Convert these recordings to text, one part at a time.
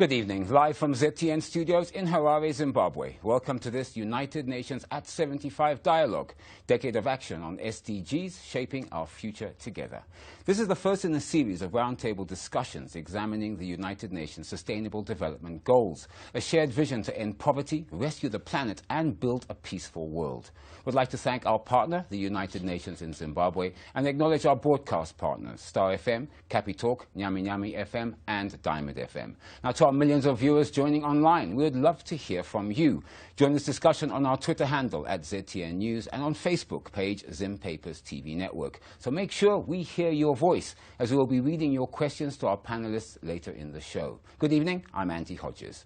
Good evening. Live from ZTN studios in Harare, Zimbabwe. Welcome to this United Nations at 75 Dialogue, Decade of Action on SDGs, Shaping Our Future Together. This is the first in a series of roundtable discussions examining the United Nations Sustainable Development Goals, a shared vision to end poverty, rescue the planet and build a peaceful world. We'd like to thank our partner, the United Nations in Zimbabwe, and acknowledge our broadcast partners, Star FM, Capi Talk, Nyami Nyami FM and Diamond FM. Now, to our millions of viewers joining online, we would love to hear from you. Join this discussion on our Twitter handle at ZTN News and on Facebook page Zim Papers TV Network. So make sure we hear your voice, as we will be reading your questions to our panelists later in the show. Good evening, I'm Andy Hodges.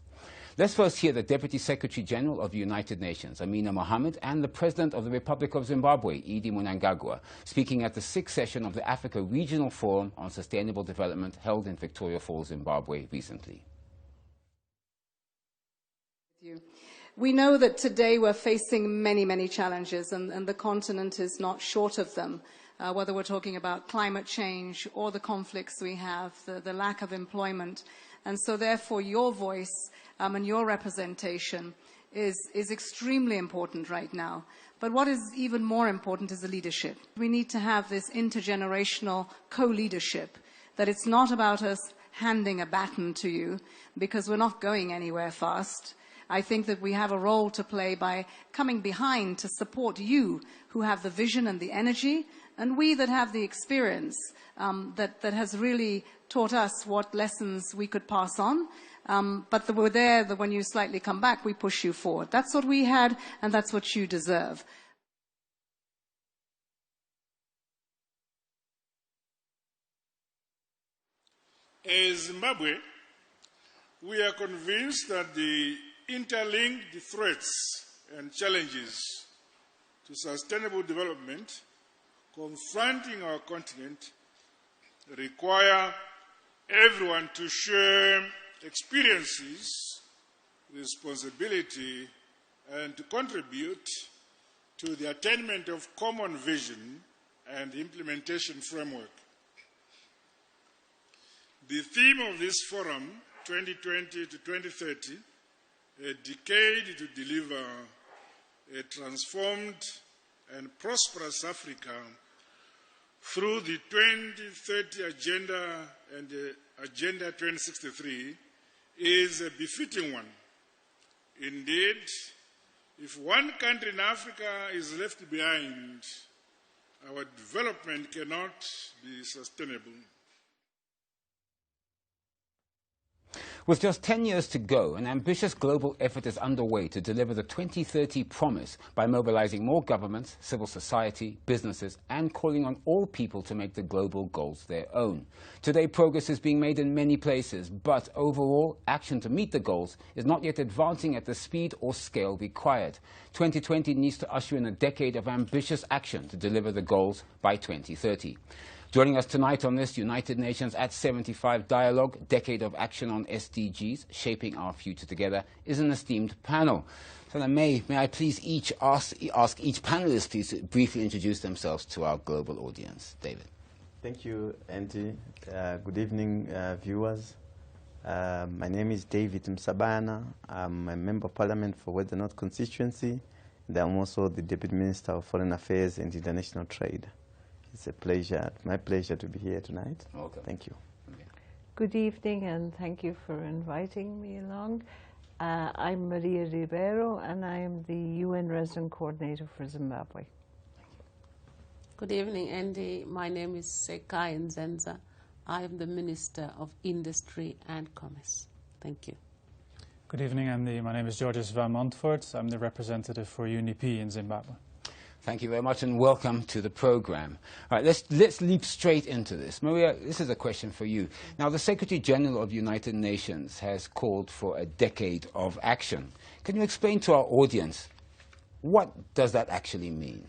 Let's first hear the Deputy Secretary General of the United Nations, Amina Mohammed, and the President of the Republic of Zimbabwe, Edie Mnangagwa, speaking at the 6th session of the Africa Regional Forum on Sustainable Development held in Victoria Falls, Zimbabwe recently. We know that today we're facing many challenges, and the continent is not short of them, whether we're talking about climate change or the conflicts we have, the lack of employment. And so therefore your voice and your representation is extremely important right now. But what is even more important is the leadership. We need to have this intergenerational co-leadership, that it's not about us handing a baton to you, because we're not going anywhere fast. I think that we have a role to play by coming behind to support you who have the vision and the energy, and we that have the experience that has really taught us what lessons we could pass on. But we're there that when you slightly come back, we push you forward. That's what we had, and that's what you deserve. As Zimbabwe, we are convinced that the interlinked threats and challenges to sustainable development confronting our continent require everyone to share experiences, responsibility, and to contribute to the attainment of common vision and implementation framework. The theme of this forum, 2020 to 2030, a decade to deliver a transformed and prosperous Africa through the 2030 Agenda and the Agenda 2063, is a befitting one. Indeed, if one country in Africa is left behind, our development cannot be sustainable. With just 10 years to go, an ambitious global effort is underway to deliver the 2030 promise by mobilizing more governments, civil society, businesses, and calling on all people to make the global goals their own. Today, progress is being made in many places, but overall, action to meet the goals is not yet advancing at the speed or scale required. 2020 needs to usher in a decade of ambitious action to deliver the goals by 2030. Joining us tonight on this United Nations at 75 Dialogue, Decade of Action on SDGs, Shaping Our Future Together, is an esteemed panel. So then may I please ask each panelist to briefly introduce themselves to our global audience. David. Thank you, Andy. Good evening, viewers. My name is David Msabana. I'm a Member of Parliament for Western North Constituency, and I'm also the Deputy Minister of Foreign Affairs and International Trade. It's a pleasure, my pleasure to be here tonight. Welcome. Thank you. Okay. Good evening, and thank you for inviting me along. I'm Maria Ribeiro, and I am the UN Resident Coordinator for Zimbabwe. Good evening, Andy. My name is Sekai Nzenza. I am the Minister of Industry and Commerce. Thank you. Good evening, Andy. My name is Georges van Montfort. I'm the representative for UNDP in Zimbabwe. Thank you very much, and welcome to the program. All right, let's leap straight into this. Maria, this is a question for you. Now, the Secretary General of the United Nations has called for a decade of action. Can you explain to our audience, what does that actually mean?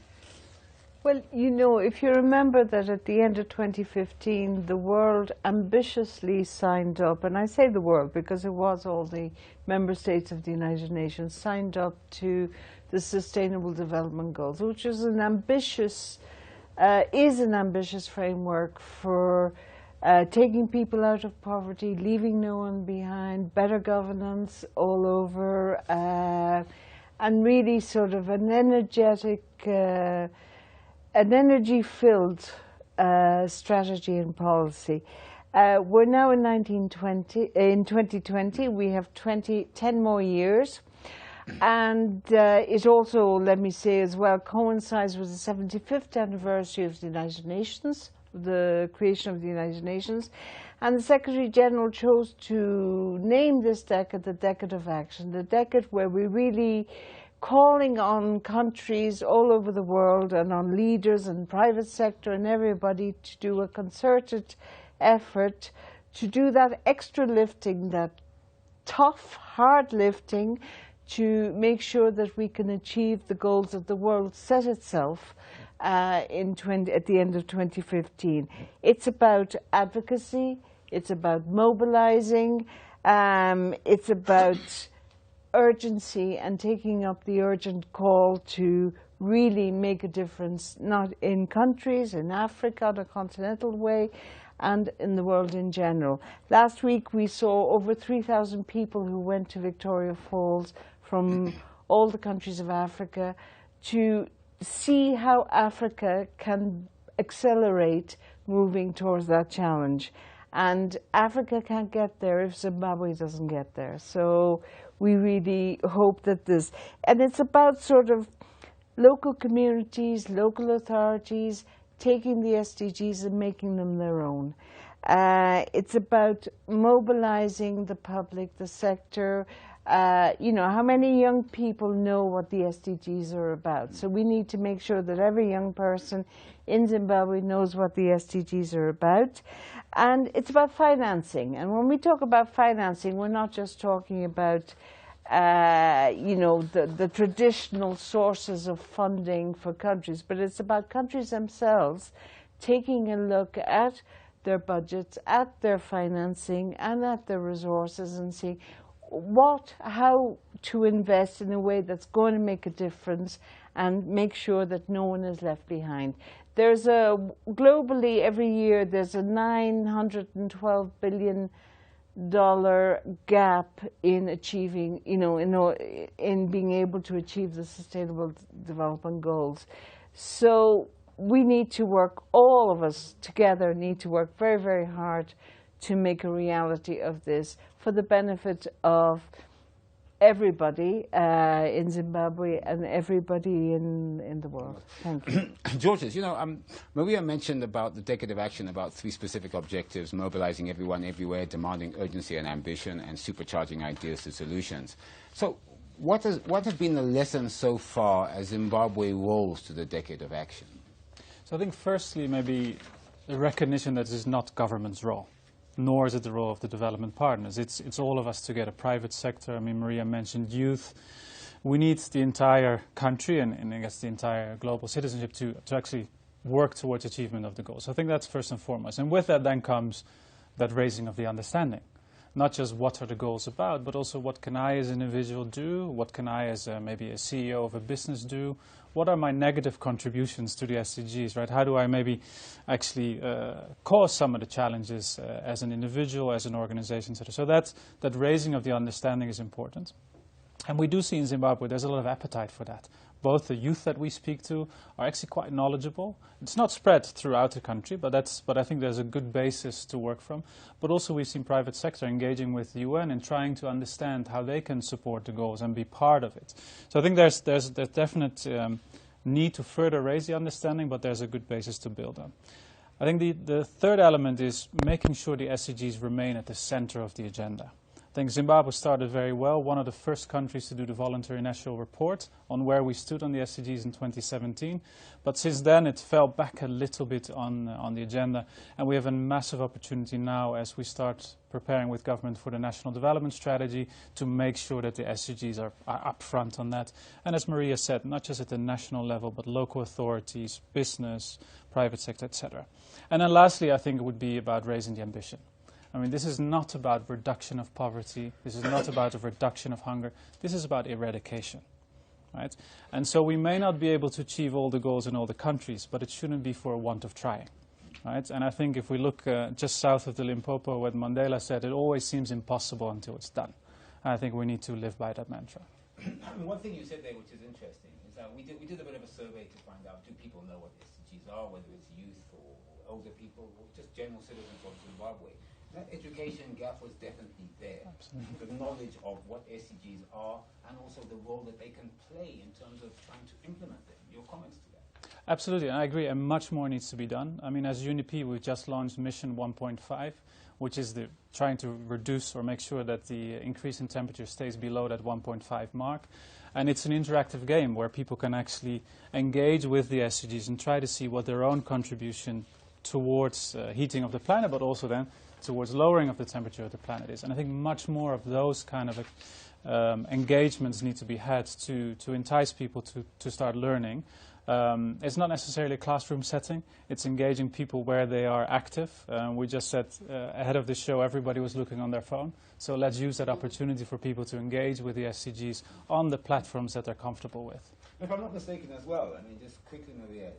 Well, you know, if you remember that at the end of 2015, the world ambitiously signed up, and I say the world because it was all the member states of the United Nations, signed up to the Sustainable Development Goals, which is an ambitious framework for taking people out of poverty, leaving no one behind, better governance all over, and really sort of an energetic, an energy-filled strategy and policy. We're now in 2020. We have 10 more years. And it also, let me say as well, coincides with the 75th anniversary of the United Nations, the creation of the United Nations. And the Secretary General chose to name this decade the Decade of Action, the decade where we're really calling on countries all over the world and on leaders and private sector and everybody to do a concerted effort to do that extra lifting, that tough, hard lifting, to make sure that we can achieve the goals that the world set itself at the end of 2015. It's about advocacy, it's about mobilizing, it's about urgency and taking up the urgent call to really make a difference, not in countries, in Africa, in a continental way, and in the world in general. Last week we saw over 3,000 people who went to Victoria Falls from all the countries of Africa to see how Africa can accelerate moving towards that challenge. And Africa can't get there if Zimbabwe doesn't get there. So we really hope that this, and it's about sort of local communities, local authorities, taking the SDGs and making them their own. It's about mobilizing the public, the sector. You know, how many young people know what the SDGs are about? So we need to make sure that every young person in Zimbabwe knows what the SDGs are about. And it's about financing. And when we talk about financing, we're not just talking about you know, the traditional sources of funding for countries, but it's about countries themselves taking a look at their budgets, at their financing, and at their resources, and seeing how to invest in a way that's going to make a difference and make sure that no one is left behind. There's globally every year there's a $912 billion gap in achieving, in being able to achieve the Sustainable Development Goals. So we need to work, all of us together need to work very, very hard to make a reality of this for the benefit of everybody in Zimbabwe and everybody in the world. Thank you. Georges, Maria mentioned about the Decade of Action, about 3 specific objectives: mobilizing everyone everywhere, demanding urgency and ambition, and supercharging ideas to solutions. So what has been the lesson so far as Zimbabwe rolls to the Decade of Action? So I think firstly maybe the recognition that this is not government's role, nor is it the role of the development partners. It's all of us together, private sector. I mean, Maria mentioned youth. We need the entire country and I guess the entire global citizenship to actually work towards achievement of the goals. So I think that's first and foremost. And with that then comes that raising of the understanding. Not just what are the goals about, but also what can I as an individual do? What can I as maybe a CEO of a business do? What are my negative contributions to the SDGs, right? How do I maybe actually cause some of the challenges as an individual, as an organization, etc. So that raising of the understanding is important. And we do see in Zimbabwe there's a lot of appetite for that. Both the youth that we speak to are actually quite knowledgeable. It's not spread throughout the country, but I think there's a good basis to work from. But also we've seen private sector engaging with the UN and trying to understand how they can support the goals and be part of it. So I think there's definite need to further raise the understanding, but there's a good basis to build on. I think the third element is making sure the SDGs remain at the center of the agenda. I think Zimbabwe started very well, one of the first countries to do the voluntary national report on where we stood on the SDGs in 2017. But since then it fell back a little bit on the agenda, and we have a massive opportunity now as we start preparing with government for the National Development Strategy to make sure that the SDGs are up front on that. And as Maria said, not just at the national level, but local authorities, business, private sector, etc. And then lastly, I think it would be about raising the ambition. I mean, this is not about reduction of poverty. This is not about a reduction of hunger. This is about eradication, right? And so we may not be able to achieve all the goals in all the countries, but it shouldn't be for a want of trying. right? And I think if we look just south of the Limpopo, what Mandela said, it always seems impossible until it's done. And I think we need to live by that mantra. I mean, one thing you said there, which is interesting, is that we did a bit of a survey to find out, do people know what SDGs are, whether it's youth or older people or just general citizens of Zimbabwe. That education gap was definitely there. Absolutely. The knowledge of what SDGs are and also the role that they can play in terms of trying to implement them. Your comments to that? Absolutely, and I agree, and much more needs to be done. I mean, as UNDP, we've just launched Mission 1.5, which is trying to reduce or make sure that the increase in temperature stays below that 1.5 mark. And it's an interactive game where people can actually engage with the SDGs and try to see what their own contribution towards heating of the planet, but also then towards lowering of the temperature of the planet is. And I think much more of those kind of engagements need to be had to entice people to start learning. It's not necessarily a classroom setting. It's engaging people where they are active. We just said ahead of the show everybody was looking on their phone. So let's use that opportunity for people to engage with the SDGs on the platforms that they're comfortable with. If I'm not mistaken as well, I mean, just quickly, Maria,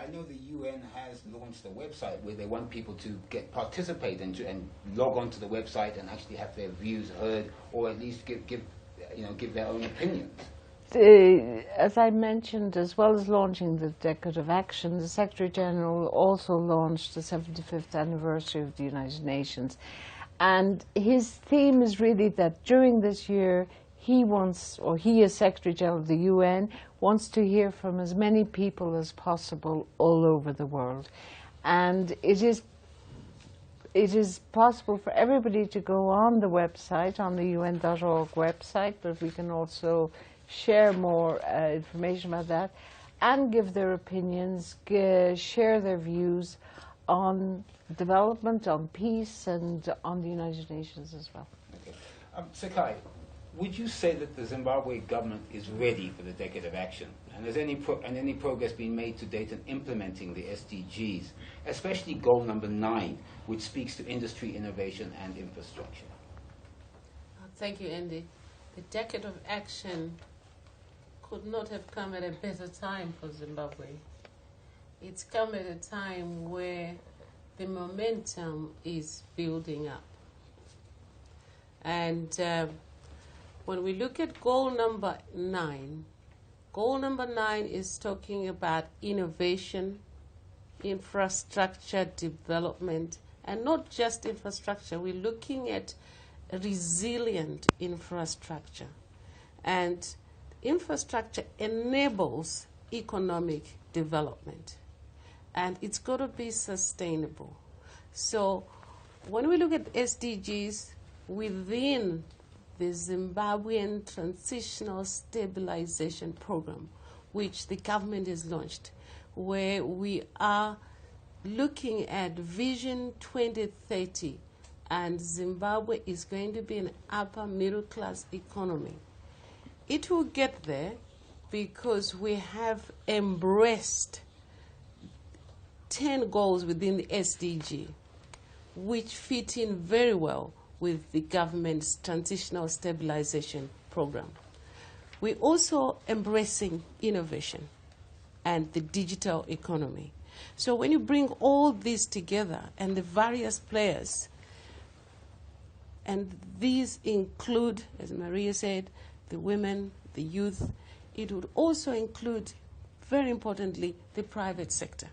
I know the UN has launched a website where they want people to participate and log on to the website and actually have their views heard, or at least give their own opinions. As I mentioned, as well as launching the Decade of Action, the Secretary General also launched the 75th anniversary of the United Nations. And his theme is really that during this year, he as Secretary General of the UN, wants to hear from as many people as possible all over the world. And it is possible for everybody to go on the website, on the UN.org website, but we can also share more information about that and give their opinions, share their views on development, on peace, and on the United Nations as well. Okay. Sekai, would you say that the Zimbabwe government is ready for the Decade of Action? And has any progress been made to date in implementing the SDGs, especially goal number 9, which speaks to industry, innovation, and infrastructure? Thank you, Andy. The Decade of Action could not have come at a better time for Zimbabwe. It's come at a time where the momentum is building up. And when we look at goal number 9 is talking about innovation, infrastructure development, and not just infrastructure. We're looking at resilient infrastructure. And infrastructure enables economic development, and it's got to be sustainable. So when we look at SDGs within the Zimbabwean Transitional Stabilization Program, which the government has launched, where we are looking at Vision 2030, and Zimbabwe is going to be an upper middle class economy. It will get there because we have embraced 10 goals within the SDG, which fit in very well with the government's Transitional Stabilization Program. We're also embracing innovation and the digital economy. So when you bring all this together and the various players, and these include, as Maria said, the women, the youth, it would also include, very importantly, the private sector.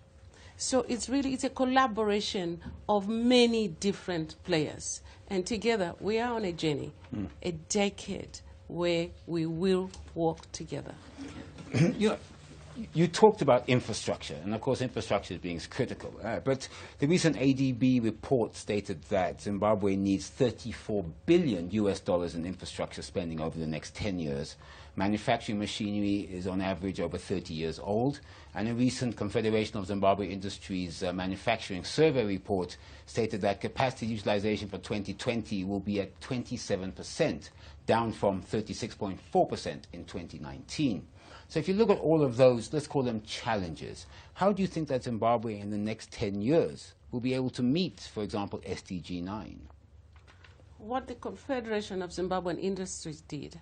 So it's a collaboration of many different players. And together we are on a journey, a decade where we will walk together. You talked about infrastructure, and of course infrastructure is being critical. But the recent ADB report stated that Zimbabwe needs $34 billion in infrastructure spending over the next 10 years. Manufacturing machinery is on average over 30 years old, and a recent Confederation of Zimbabwe Industries manufacturing survey report stated that capacity utilization for 2020 will be at 27%, down from 36.4% in 2019. So if you look at all of those, let's call them challenges, how do you think that Zimbabwe in the next 10 years will be able to meet, for example, SDG 9? What the Confederation of Zimbabwean Industries did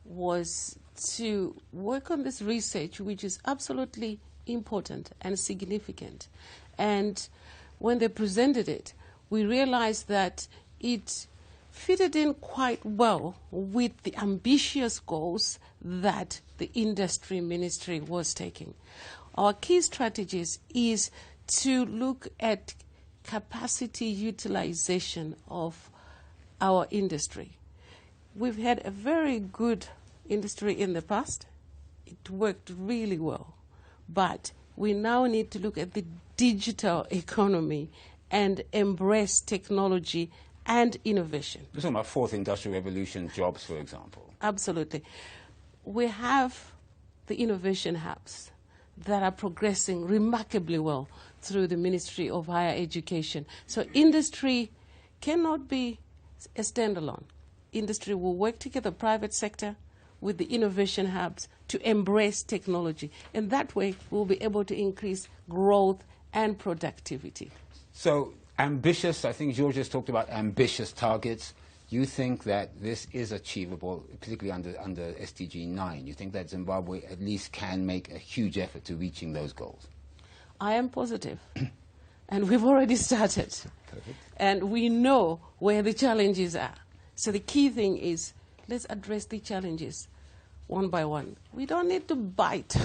was to work on this research, which is absolutely important and significant. And when they presented it, we realized that it fitted in quite well with the ambitious goals that the industry ministry was taking. Our key strategies is to look at capacity utilization of our industry. We've had a very good industry in the past. It worked really well. But we now need to look at the digital economy and embrace technology and innovation. You're talking about fourth industrial revolution jobs, for example. Absolutely. We have the innovation hubs that are progressing remarkably well through the Ministry of Higher Education. So industry cannot be a standalone. Industry will work together, private sector, with the innovation hubs to embrace technology. And that way, we'll be able to increase growth and productivity. So ambitious, I think George has talked about ambitious targets. You think that this is achievable, particularly under SDG 9? You think that Zimbabwe at least can make a huge effort to reaching those goals? I am positive. And we've already started. Perfect. And we know where the challenges are. So the key thing is, let's address the challenges one by one. We don't need to bite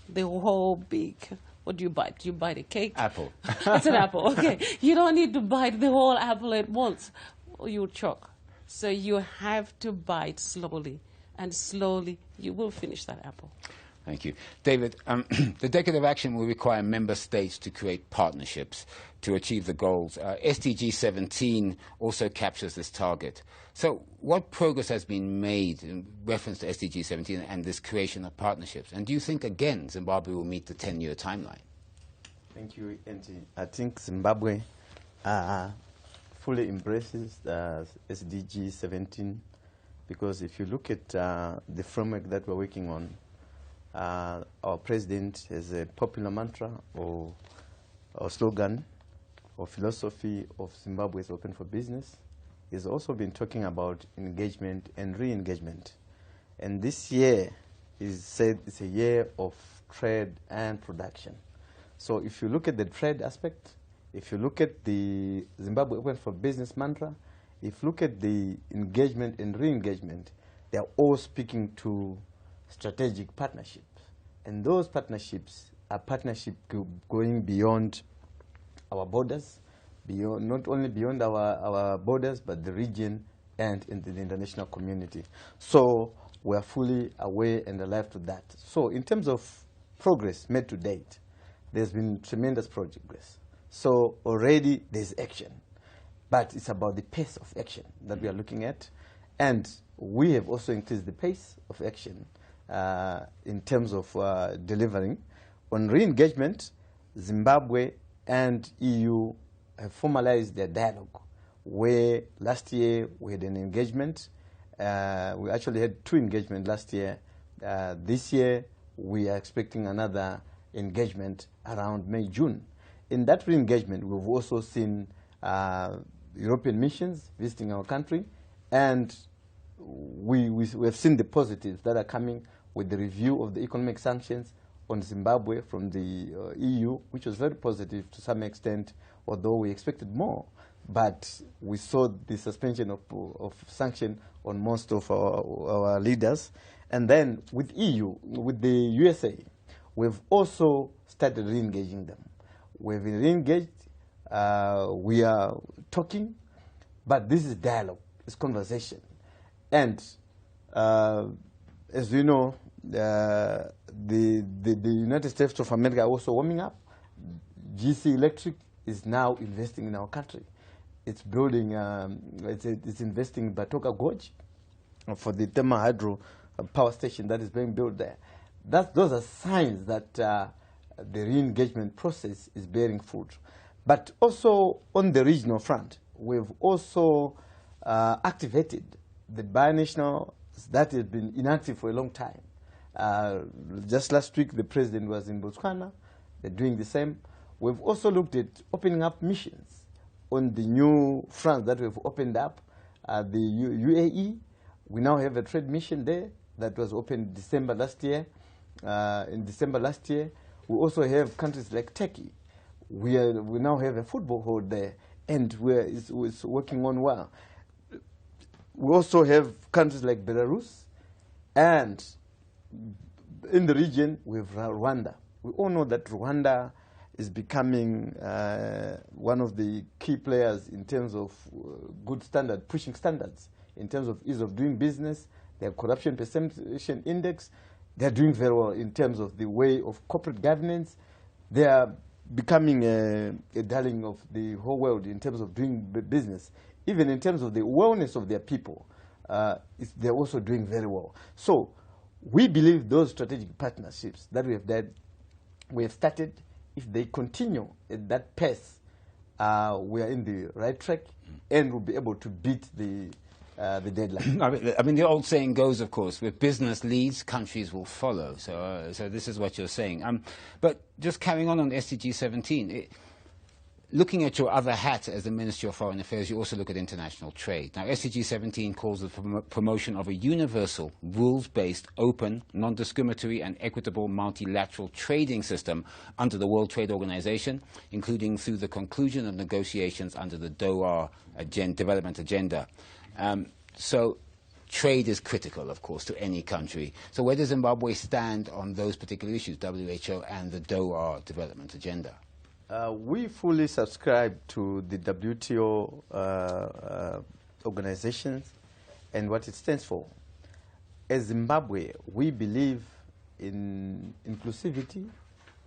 the whole big... What do you bite? You bite a cake? Apple. It's an apple, okay. You don't need to bite the whole apple at once, or you'll choke. So you have to bite slowly, and slowly you will finish that apple. Thank you. David, the Decade of Action will require member states to create partnerships to achieve the goals. SDG 17 also captures this target. So what progress has been made in reference to SDG 17 and this creation of partnerships? And do you think, again, Zimbabwe will meet the 10-year timeline? Thank you, Andy. I think Zimbabwe fully embraces SDG 17 because if you look at the framework that we're working on, our president has a popular mantra or slogan or philosophy of Zimbabwe is open for business. He's also been talking about engagement and re-engagement. And this year is said it's a year of trade and production. So if you look at the trade aspect, if you look at the Zimbabwe Open for Business mantra, if you look at the engagement and re-engagement, they're all speaking to strategic partnerships. And those partnerships are partnerships going beyond our borders, beyond, not only beyond our borders, but the region and in the international community. So we are fully aware and alive to that. So in terms of progress made to date, there's been tremendous progress. So already there's action. But it's about the pace of action that we are looking at. And we have also increased the pace of action in terms of delivering. On re-engagement, Zimbabwe and EU have formalized their dialogue, where last year we had an engagement. We actually had 2 engagements last year. This year, we are expecting another engagement around May, June. In that re-engagement, we've also seen European missions visiting our country, and we have seen the positives that are coming with the review of the economic sanctions on Zimbabwe from the EU, which was very positive to some extent, although we expected more. But we saw the suspension of sanction on most of our leaders. And then with EU, with the USA, we've also started re-engaging them. We've re-engaged, we are talking, but this is dialogue, it's conversation. And as we know, the United States of America are also warming up. GC Electric is now investing in our country. It's building, it's investing in Batoka Gorge for the thermal hydro power station that is being built there. Those are signs that the re-engagement process is bearing fruit. But also on the regional front, we've also activated the binational that has been inactive for a long time. Just last week, the president was in Botswana. They're doing the same. We've also looked at opening up missions on the new fronts that we've opened up. The UAE, we now have a trade mission there that was opened December last year. In December last year, We also have countries like Turkey. We now have a football hall there, and it's working on well. We also have countries like Belarus, and in the region we have Rwanda. We all know that Rwanda is becoming one of the key players in terms of good standard, pushing standards, in terms of ease of doing business. Their corruption perception index, they're doing very well in terms of the way of corporate governance. They are becoming a darling of the whole world in terms of doing business. Even in terms of the wellness of their people, they're also doing very well. So we believe those strategic partnerships that we have started, if they continue at that pace, we are in the right track and we'll be able to beat the deadline. I mean, the old saying goes, of course, with business leads, countries will follow. So, so this is what you're saying. But just carrying on SDG 17, looking at your other hat as the Ministry of Foreign Affairs, you also look at international trade. Now, SDG 17 calls for the promotion of a universal, rules-based, open, non-discriminatory and equitable multilateral trading system under the World Trade Organization, including through the conclusion of negotiations under the Doha Development Agenda. So trade is critical, of course, to any country. So where does Zimbabwe stand on those particular issues, WHO and the Doha Development Agenda? We fully subscribe to the WTO organizations and what it stands for. As Zimbabwe, we believe in inclusivity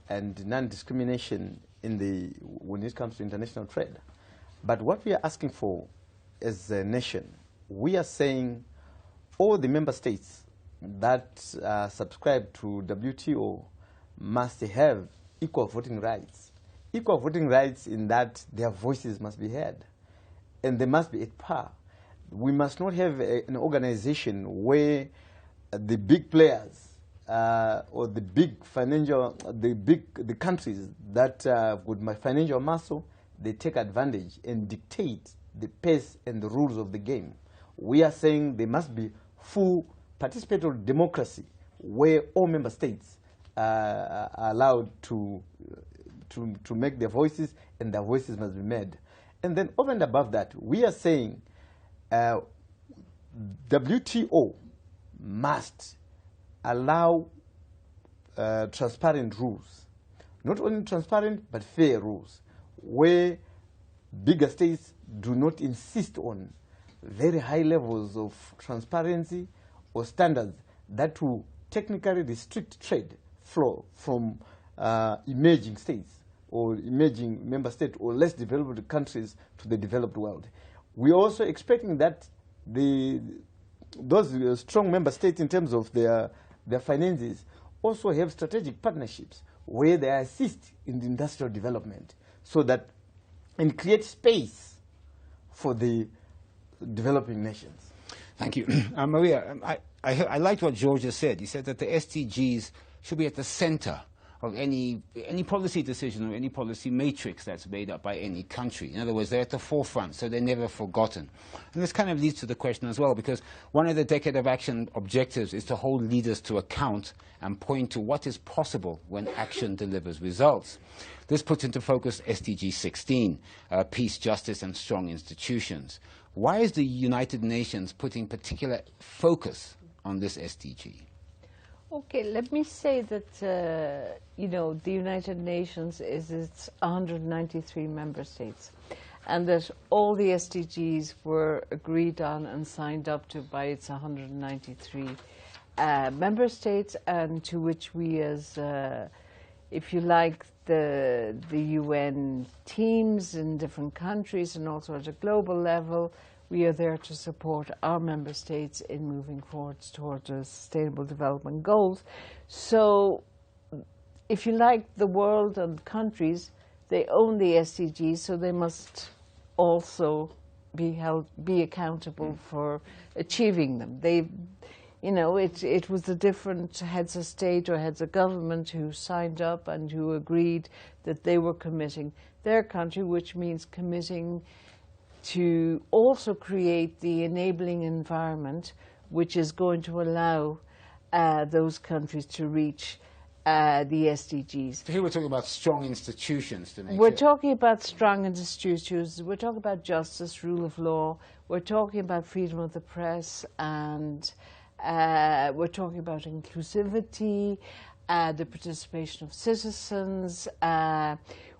and non-discrimination when it comes to international trade. But what we are asking for as a nation, we are saying all the member states that subscribe to WTO must have equal voting rights. Equal voting rights in that their voices must be heard and they must be at par. We must not have an organization where the big players or the big the countries that with my financial muscle, they take advantage and dictate the pace and the rules of the game. We are saying there must be full participatory democracy where all member states are allowed to make their voices, and their voices must be made. And then over and above that, we are saying WTO must allow transparent rules. Not only transparent, but fair rules, where bigger states do not insist on very high levels of transparency or standards that will technically restrict trade flow from emerging states or emerging member states or less developed countries to the developed world. We're also expecting that those strong member states in terms of their finances also have strategic partnerships where they assist in the industrial development so that and create space for the developing nations. Thank you. Maria, I liked what George just said. He said that the SDGs should be at the center of any policy decision or any policy matrix that's made up by any country. In other words, they're at the forefront, so they're never forgotten. And this kind of leads to the question as well, because one of the Decade of Action objectives is to hold leaders to account and point to what is possible when action delivers results. This puts into focus SDG 16, peace, justice, and strong institutions. Why is the United Nations putting particular focus on this SDG? Okay, let me say that, you know, the United Nations it's 193 member states, and that all the SDGs were agreed on and signed up to by its 193 member states, and to which we as, if you like, the UN teams in different countries and also at a global level, we are there to support our member states in moving forward towards the Sustainable Development Goals. So, if you like, the world and countries, they own the SDGs, so they must also be accountable for achieving them. You know, it was the different heads of state or heads of government who signed up and who agreed that they were committing their country, which means committing to also create the enabling environment which is going to allow those countries to reach the SDGs. So here we're talking about strong institutions to make We're sure. talking about strong institutions, we're talking about justice, rule of law, we're talking about freedom of the press, and we're talking about inclusivity, the participation of citizens.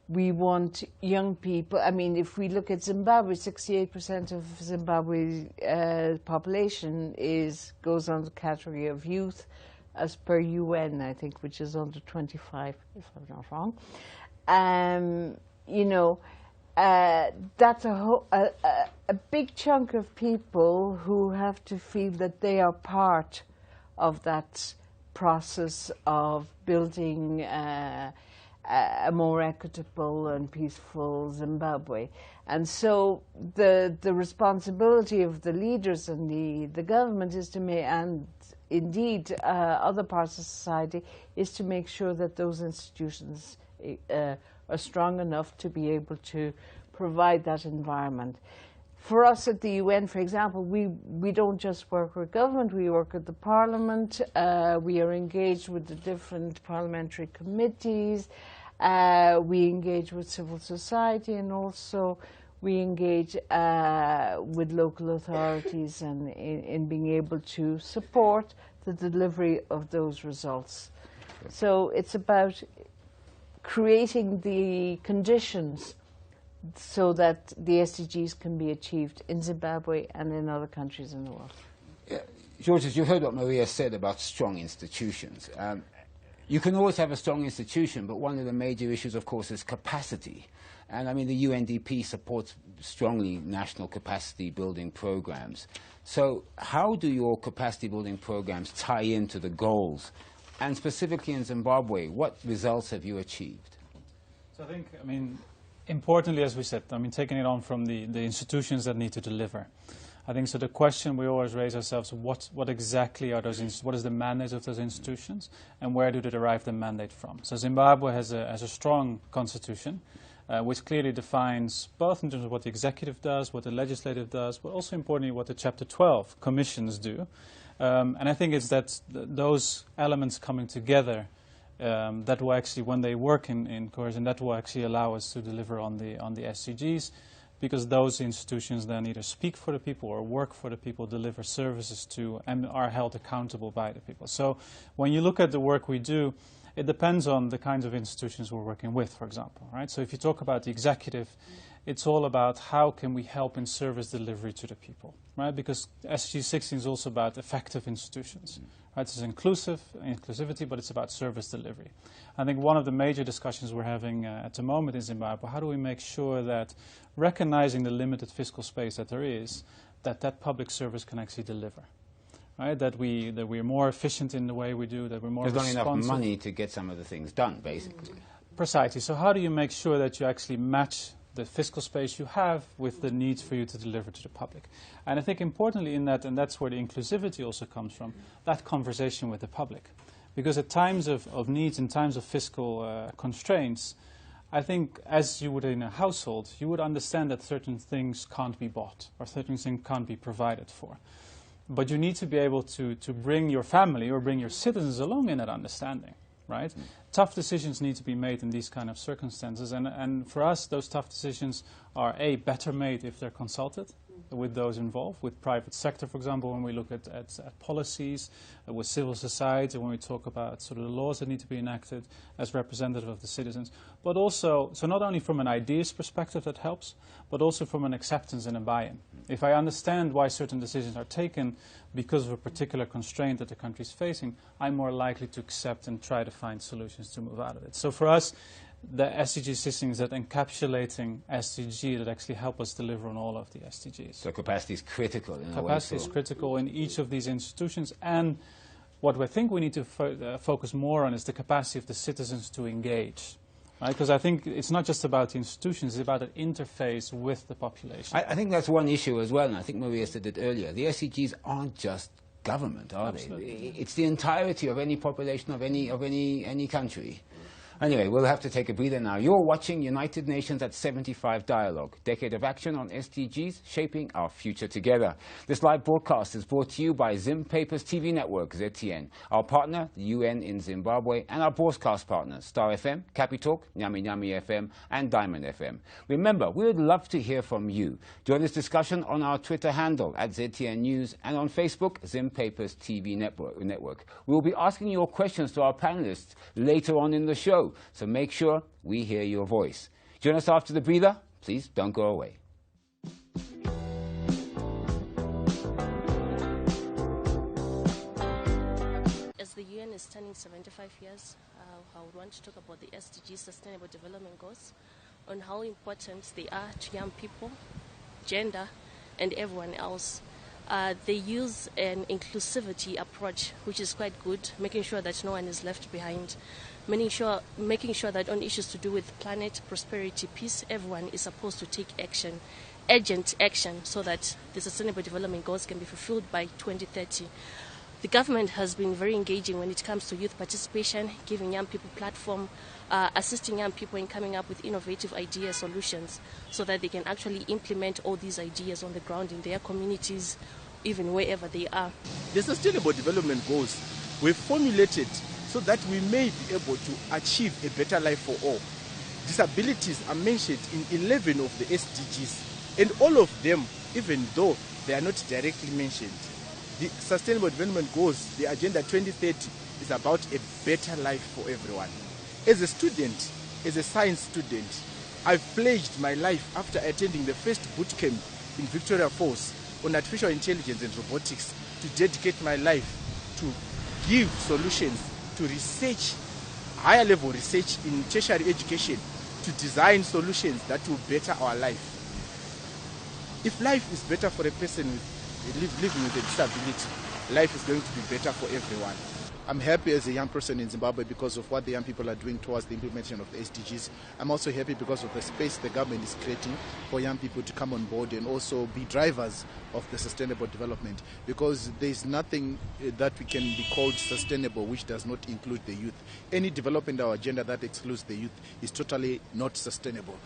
We want young people. I mean, if we look at Zimbabwe, 68% of Zimbabwe's population goes under the category of youth, as per UN, I think, which is under 25, if I'm not wrong. You know, that's a big chunk of people who have to feel that they are part of that process of building a more equitable and peaceful Zimbabwe. And so the responsibility of the leaders and the government is to make, and indeed other parts of society, is to make sure that those institutions are strong enough to be able to provide that environment. For us at the UN, for example, we don't just work with government, we work with the parliament, we are engaged with the different parliamentary committees, we engage with civil society, and also we engage with local authorities and in being able to support the delivery of those results. So it's about creating the conditions so that the SDGs can be achieved in Zimbabwe and in other countries in the world. Georges, you heard what Maria said about strong institutions. You can always have a strong institution, but one of the major issues, of course, is capacity. And I mean, the UNDP supports strongly national capacity building programs. So how do your capacity building programs tie into the goals? And specifically in Zimbabwe, what results have you achieved? So I think, I mean, importantly, as we said, I mean, taking it on from the institutions that need to deliver. I think so the question we always raise ourselves, what exactly are those, what is the mandate of those institutions, and where do they derive the mandate from? So Zimbabwe has a strong constitution, which clearly defines both in terms of what the executive does, what the legislative does, but also importantly what the Chapter 12 commissions do. And I think it's that those elements coming together that will actually, when they work in cohesion, that will actually allow us to deliver on the SDGs, because those institutions then either speak for the people or work for the people, deliver services to, and are held accountable by the people. So when you look at the work we do, it depends on the kinds of institutions we're working with, for example, right? So if you talk about the executive, it's all about how can we help in service delivery to the people, right? Because SDG 16 is also about effective institutions, right? It's inclusivity, but it's about service delivery. I think one of the major discussions we're having at the moment in Zimbabwe, how do we make sure that recognizing the limited fiscal space that there is, that public service can actually deliver, right? That we're more efficient in the way we do, that we're more responsive. There's not enough money to get some of the things done, basically. Precisely. So how do you make sure that you actually match the fiscal space you have with the needs for you to deliver to the public? And I think importantly in that, and that's where the inclusivity also comes from, that conversation with the public. Because at times of needs, in times of fiscal constraints, I think as you would in a household, you would understand that certain things can't be bought or certain things can't be provided for. But you need to be able to bring your family or bring your citizens along in that understanding, right? Tough decisions need to be made in these kind of circumstances. And for us, those tough decisions are, A, better made if they're consulted with those involved, with private sector, for example, when we look at policies, with civil society, when we talk about sort of the laws that need to be enacted as representative of the citizens. But also, so not only from an ideas perspective that helps, but also from an acceptance and a buy-in. If I understand why certain decisions are taken because of a particular constraint that the country is facing, I'm more likely to accept and try to find solutions to move out of it. So for us, the SDG systems that encapsulating SDG that actually help us deliver on all of the SDGs. So capacity is critical in a way. Capacity is critical in each of these institutions, and what we think we need to focus more on is the capacity of the citizens to engage. Right? Because I think it's not just about the institutions, it's about an interface with the population. I think that's one issue as well, and I think Maria said it earlier. The SDGs aren't just government, are Absolutely. they? It's the entirety of any population of any country. Anyway, we'll have to take a breather now. You're watching United Nations at 75 Dialogue, Decade of Action on SDGs, Shaping Our Future Together. This live broadcast is brought to you by Zimbabwe's TV network, ZTN, our partner, the UN in Zimbabwe, and our broadcast partners, Star FM, Capitalk, Nyami Nyami FM, and Diamond FM. Remember, we would love to hear from you. Join this discussion on our Twitter handle, at ZTN News, and on Facebook, Zimbabwe's TV network. We will be asking your questions to our panelists later on in the show. So make sure we hear your voice. Join us after the breather. Please don't go away. As the UN is turning 75 years, I would want to talk about the SDG Sustainable Development Goals, on how important they are to young people, gender, and everyone else. They use an inclusivity approach, which is quite good, making sure that no one is left behind, making sure that on issues to do with planet, prosperity, peace, everyone is supposed to take action, urgent action, so that the Sustainable Development Goals can be fulfilled by 2030. The government has been very engaging when it comes to youth participation, giving young people platform, assisting young people in coming up with innovative ideas, solutions, so that they can actually implement all these ideas on the ground in their communities, even wherever they are. The Sustainable Development Goals were formulated so that we may be able to achieve a better life for all. Disabilities are mentioned in 11 of the SDGs, and all of them, even though they are not directly mentioned, the Sustainable Development Goals, the Agenda 2030, is about a better life for everyone. As a student, as a science student, I've pledged my life after attending the first boot camp in Victoria Falls on artificial intelligence and robotics to dedicate my life to give solutions to research, higher level research in tertiary education, to design solutions that will better our life. If life is better for a person living with a disability, life is going to be better for everyone. I'm happy as a young person in Zimbabwe because of what the young people are doing towards the implementation of the SDGs. I'm also happy because of the space the government is creating for young people to come on board and also be drivers of the sustainable development, because there's nothing that we can be called sustainable which does not include the youth. Any development or agenda that excludes the youth is totally not sustainable.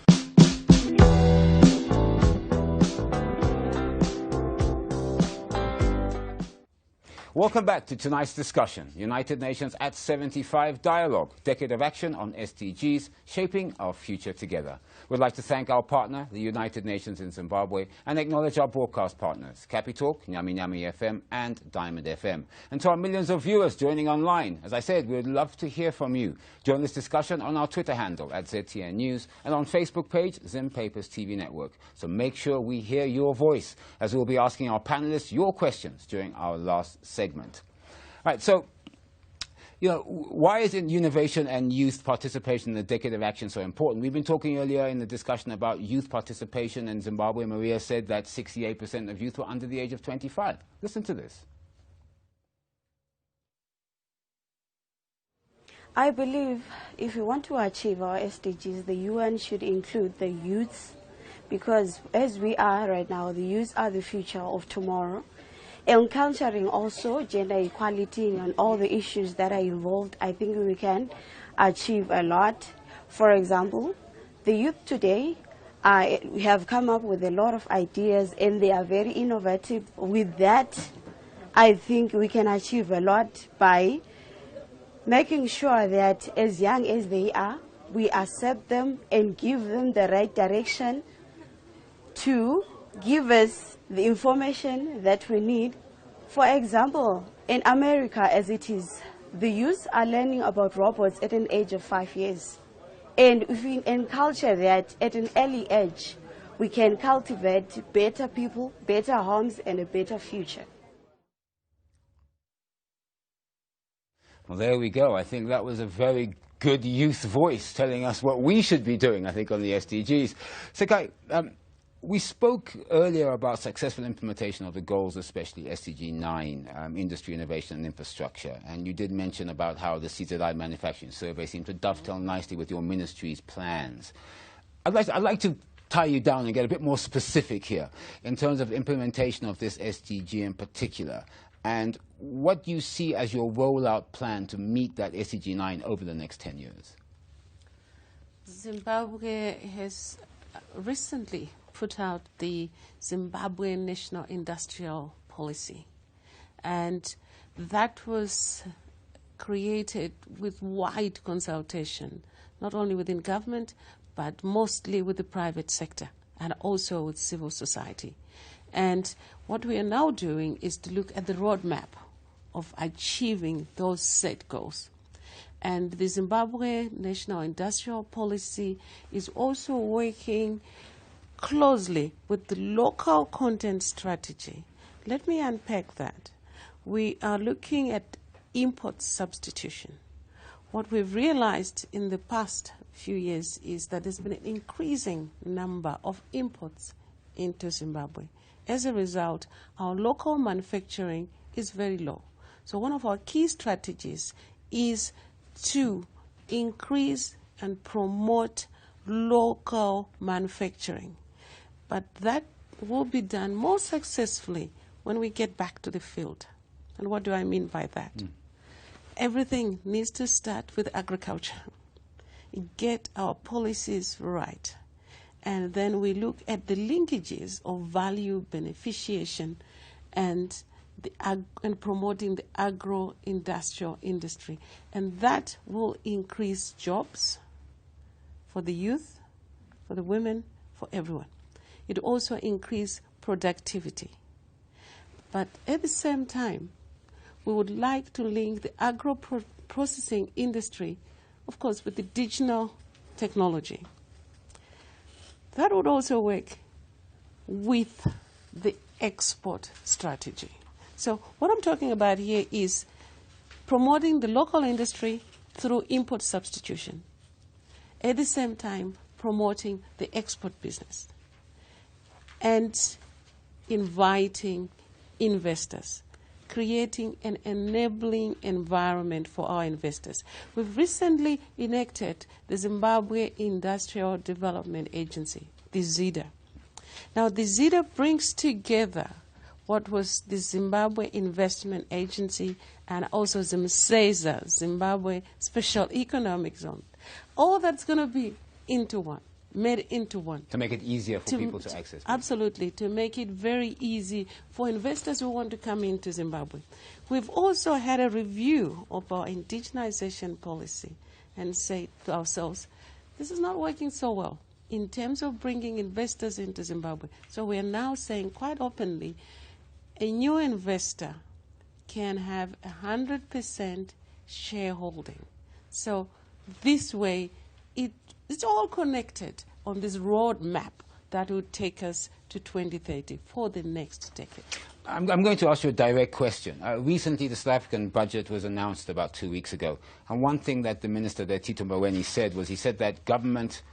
Welcome back to tonight's discussion, United Nations at 75 Dialogue, Decade of Action on SDGs, Shaping Our Future Together. We'd like to thank our partner, the United Nations in Zimbabwe, and acknowledge our broadcast partners, Capitalk, Nyami Nyami FM, and Diamond FM. And to our millions of viewers joining online, as I said, we would love to hear from you. Join this discussion on our Twitter handle, at ZTN News, and on Facebook page, Zimbabwe's TV network. So make sure we hear your voice, as we'll be asking our panelists your questions during our last segment. All right, so, why is innovation and youth participation in the Decade of Action so important? We've been talking earlier in the discussion about youth participation in Zimbabwe. Maria said that 68% of youth were under the age of 25. Listen to this. I believe if we want to achieve our SDGs, the UN should include the youths, because as we are right now, the youth are the future of tomorrow. Encountering also gender equality and all the issues that are involved, I think we can achieve a lot. For example, the youth today we have come up with a lot of ideas and they are very innovative. With that, I think we can achieve a lot by making sure that as young as they are, we accept them and give them the right direction to give us the information that we need. For example, in America as it is, the youth are learning about robots at an age of 5 years. And if we culture that at an early age, we can cultivate better people, better homes, and a better future. Well, there we go. I think that was a very good youth voice telling us what we should be doing, I think, on the SDGs. So, Kai, we spoke earlier about successful implementation of the goals, especially SDG 9, industry, innovation and infrastructure. And you did mention about how the CZI manufacturing survey seemed to dovetail nicely with your ministry's plans. I'd like to tie you down and get a bit more specific here in terms of implementation of this SDG in particular, and what you see as your rollout plan to meet that SDG 9 over the next 10 years. Zimbabwe has recently put out the Zimbabwe National Industrial Policy, and that was created with wide consultation, not only within government, but mostly with the private sector and also with civil society. And what we are now doing is to look at the roadmap of achieving those set goals. And the Zimbabwe National Industrial Policy is also working closely with the local content strategy. Let me unpack that. We are looking at import substitution. What we've realized in the past few years is that there's been an increasing number of imports into Zimbabwe. As a result, our local manufacturing is very low. So one of our key strategies is to increase and promote local manufacturing. But that will be done more successfully when we get back to the field. And what do I mean by that? Everything needs to start with agriculture. Get our policies right. And then we look at the linkages of value beneficiation and promoting the agro-industrial industry. And that will increase jobs for the youth, for the women, for everyone. It also increase productivity. But at the same time, we would like to link the agro-processing industry, of course, with the digital technology. That would also work with the export strategy. So what I'm talking about here is promoting the local industry through import substitution. At the same time, promoting the export business and inviting investors, creating an enabling environment for our investors. We've recently enacted the Zimbabwe Industrial Development Agency, the ZIDA. Now, the ZIDA brings together what was the Zimbabwe Investment Agency and also ZIMSEZA, Zimbabwe Special Economic Zone. All that's going to be into one. Made into one. To make it easier for people to access. Absolutely, to make it very easy for investors who want to come into Zimbabwe. We've also had a review of our indigenization policy and say to ourselves, this is not working so well in terms of bringing investors into Zimbabwe. So we are now saying quite openly, a new investor can have 100% shareholding. So this way, it's all connected on this road map that will take us to 2030 for the next decade. I'm going to ask you a direct question. Recently, the South African budget was announced about 2 weeks ago. And one thing that the minister there, Tito Mboweni, said was he said that government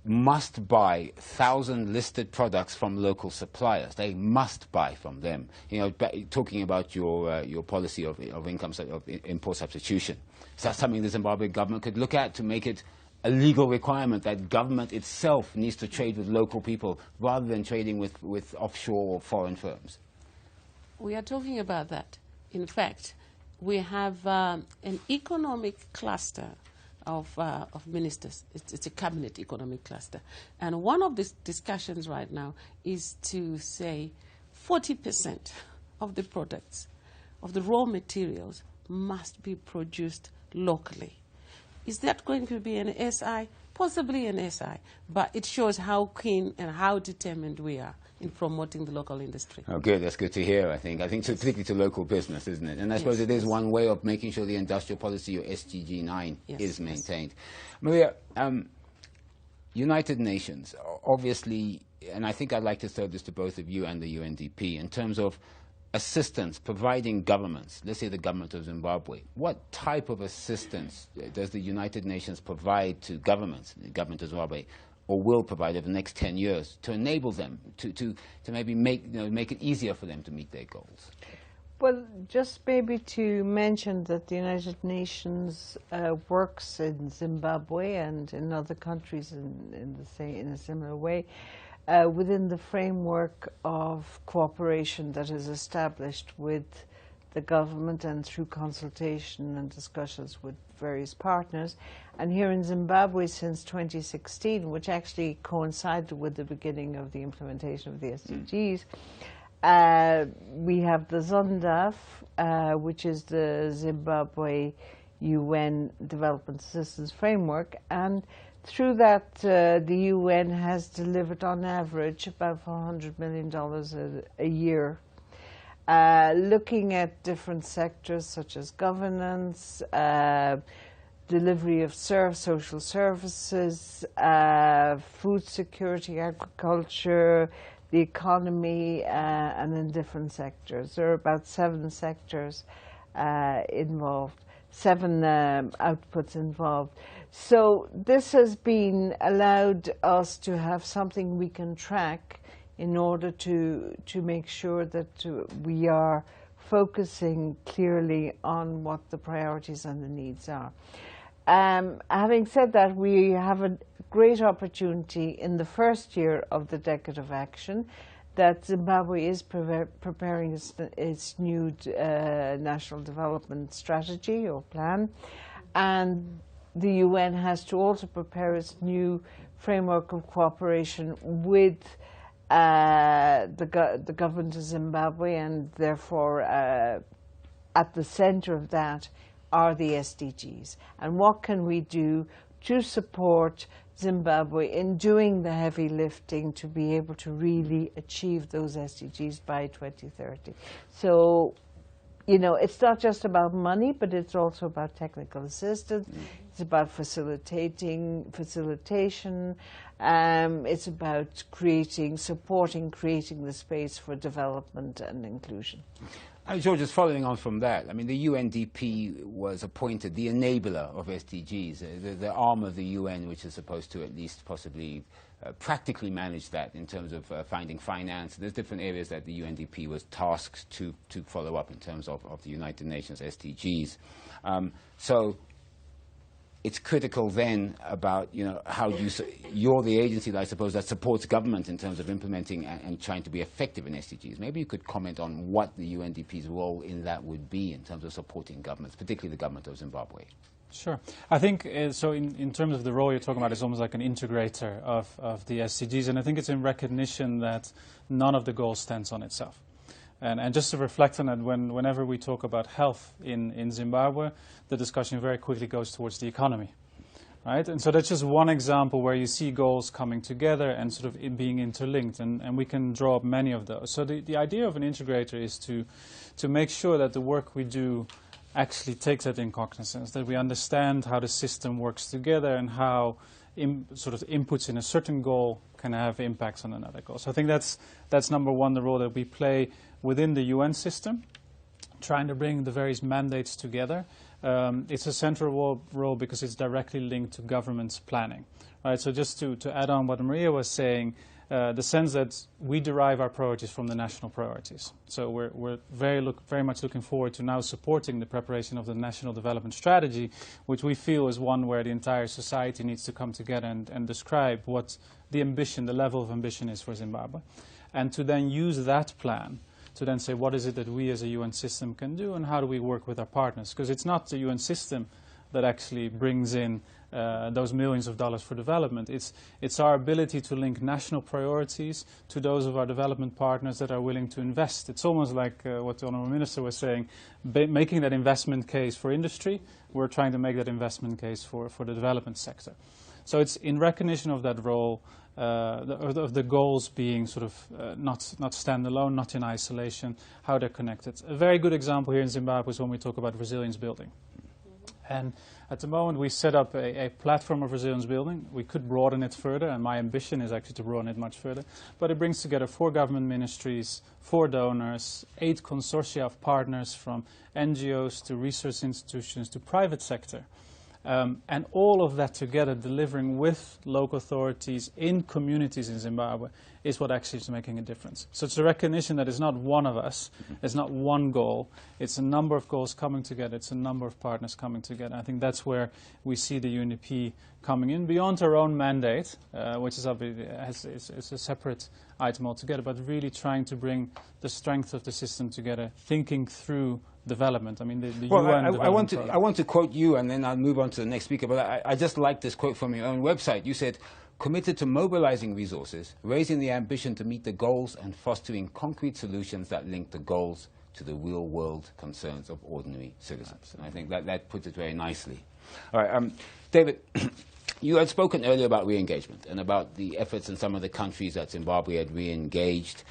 must buy 1,000 listed products from local suppliers. They must buy from them. You know, talking about your policy of import substitution. So that's something the Zimbabwe government could look at to make it a legal requirement that government itself needs to trade with local people rather than trading with offshore or foreign firms. We are talking about that. In fact, we have an economic cluster of ministers. It's a cabinet economic cluster. And one of the discussions right now is to say 40% of the products, of the raw materials, must be produced locally. Is that going to be an SI? Possibly an SI, but it shows how keen and how determined we are in promoting the local industry. Oh, good. That's good to hear, I think. Particularly to local business, isn't it? And I suppose it is one way of making sure the industrial policy, or SDG 9, is maintained. Maria, United Nations, obviously, and I think I'd like to throw this to both of you and the UNDP, in terms of assistance, providing governments, let's say the government of Zimbabwe, what type of assistance does the United Nations provide to governments, the government of Zimbabwe, or will provide over the next 10 years to enable them to maybe make it easier for them to meet their goals? Well, just maybe to mention that the United Nations works in Zimbabwe and in other countries in a similar way. Within the framework of cooperation that is established with the government and through consultation and discussions with various partners. And here in Zimbabwe since 2016, which actually coincided with the beginning of the implementation of the SDGs, we have the ZONDAF, which is the Zimbabwe UN Development Assistance Framework, and through that the UN has delivered on average about $400 million a year, looking at different sectors such as governance, delivery of social services, food security, agriculture, the economy, and in different sectors. There are about 7 sectors involved, 7 outputs involved. So this has been allowed us to have something we can track in order to make sure that we are focusing clearly on what the priorities and the needs are. Having said that, we have a great opportunity in the first year of the Decade of Action that Zimbabwe is preparing its new National Development Strategy or Plan, and the UN has to also prepare its new framework of cooperation with the government of Zimbabwe, and therefore at the center of that are the SDGs. And what can we do to support Zimbabwe in doing the heavy lifting to be able to really achieve those SDGs by 2030? So, you know, it's not just about money, but it's also about technical assistance. It's about facilitation. It's about supporting creating the space for development and inclusion. George, just following on from that, I mean, the UNDP was appointed the enabler of SDGs, the arm of the UN which is supposed to at least possibly practically manage that in terms of finding finance. There's different areas that the UNDP was tasked to follow up in terms of the United Nations SDGs. So it's critical then about, you know, how you're the agency that I suppose that supports government in terms of implementing and trying to be effective in SDGs. Maybe you could comment on what the UNDP's role in that would be in terms of supporting governments, particularly the government of Zimbabwe. Sure. I think, so in terms of the role you're talking about, it's almost like an integrator of the SDGs, and I think it's in recognition that none of the goals stands on itself. And just to reflect on that, whenever we talk about health in Zimbabwe, the discussion very quickly goes towards the economy, right? And so that's just one example where you see goals coming together and sort of being interlinked, and we can draw up many of those. So the idea of an integrator is to make sure that the work we do actually takes that in cognizance, that we understand how the system works together and how sort of inputs in a certain goal can have impacts on another goal. So I think that's number one, the role that we play within the UN system, trying to bring the various mandates together. It's a central role because it's directly linked to government's planning. Right? So just to add on what Maria was saying, the sense that we derive our priorities from the national priorities. So we're very much looking forward to now supporting the preparation of the National Development Strategy, which we feel is one where the entire society needs to come together and describe what the ambition, the level of ambition is for Zimbabwe. And to then use that plan to then say what is it that we as a UN system can do and how do we work with our partners. Because it's not the UN system that actually brings in those millions of dollars for development. It's our ability to link national priorities to those of our development partners that are willing to invest. It's almost like what the Honourable Minister was saying, making that investment case for industry. We're trying to make that investment case for the development sector. So it's in recognition of that role, of the goals being sort of not standalone, not in isolation, how they're connected. A very good example here in Zimbabwe is when we talk about resilience building. And at the moment we set up a platform of resilience building. We could broaden it further, and my ambition is actually to broaden it much further. But it brings together 4 government ministries, 4 donors, 8 consortia of partners from NGOs to research institutions to private sector. And all of that together, delivering with local authorities in communities in Zimbabwe, is what actually is making a difference. So it's a recognition that it's not one of us, it's not one goal, it's a number of goals coming together, it's a number of partners coming together. I think that's where we see the UNDP coming in beyond our own mandate, which is it's a separate item altogether, but really trying to bring the strength of the system together, thinking through development. I mean, the well, UN I want to quote you, and then I'll move on to the next speaker, but I just like this quote from your own website. You said, committed to mobilizing resources, raising the ambition to meet the goals, and fostering concrete solutions that link the goals to the real-world concerns of ordinary citizens. And I think that puts it very nicely. All right, David, you had spoken earlier about re-engagement and about the efforts in some of the countries that Zimbabwe had re-engaged.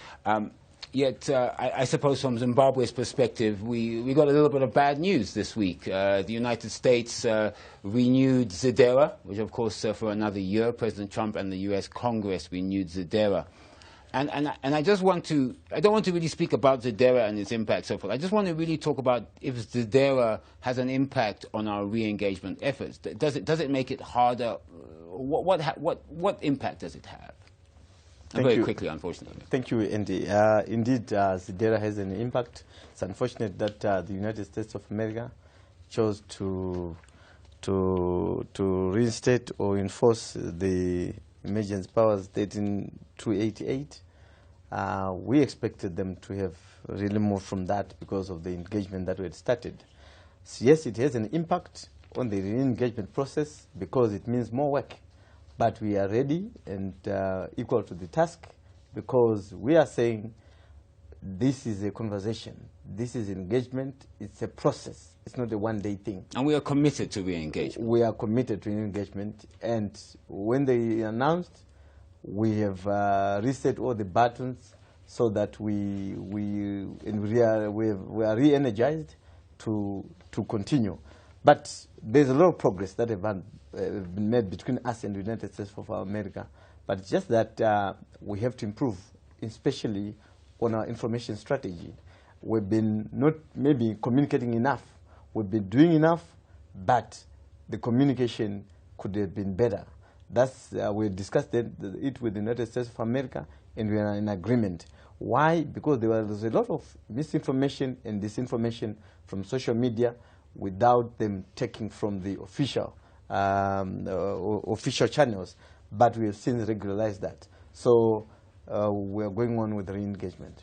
Yet, I suppose from Zimbabwe's perspective, we got a little bit of bad news this week. The United States renewed ZEDERA, which of course for another year, President Trump and the US Congress renewed ZEDERA. And I just want to, I don't want to really speak about ZEDERA and its impact so forth. I just want to really talk about if ZEDERA has an impact on our re-engagement efforts. Does it make it harder? What impact does it have? Very quickly, unfortunately. Thank you, Andy. Indeed, ZEDERA has an impact. It's unfortunate that the United States of America chose to reinstate or enforce the Emergency Powers 13288. We expected them to have really moved from that because of the engagement that we had started. So yes, it has an impact on the re-engagement process because it means more work. But we are ready and equal to the task because we are saying this is a conversation, this is engagement, it's a process, it's not a one-day thing. And we are committed to re-engagement. We are committed to engagement, and when they announced, we have reset all the buttons so that we are re-energized to continue. But there's a lot of progress that have been made between us and the United States of America. But it's just that we have to improve, especially on our information strategy. We've been not maybe communicating enough. We've been doing enough, but the communication could have been better. That's we discussed it with the United States of America, and we are in agreement. Why? Because there was a lot of misinformation and disinformation from social media without them taking from the official official channels. But we have since regularized that. So we are going on with re-engagement.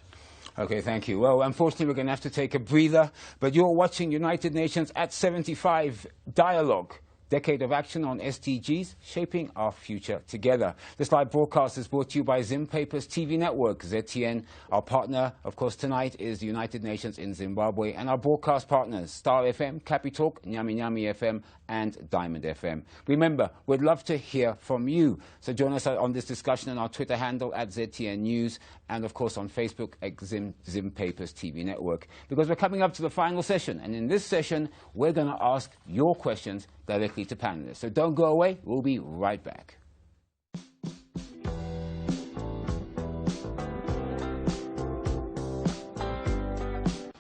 Okay, thank you. Well, unfortunately, we're going to have to take a breather, but you're watching United Nations at 75 Dialogue, Decade of Action on SDGs, Shaping Our Future Together. This live broadcast is brought to you by Zim Papers TV Network, ZTN. Our partner, of course, tonight is the United Nations in Zimbabwe, and our broadcast partners, Star FM, Capi Talk, Nyami Nyami FM, and Diamond FM. Remember, we'd love to hear from you. So join us on this discussion on our Twitter handle at ZTN News, and of course on Facebook at Zim Papers TV Network. Because we're coming up to the final session, and in this session, we're going to ask your questions directly to panelists. So don't go away, we'll be right back.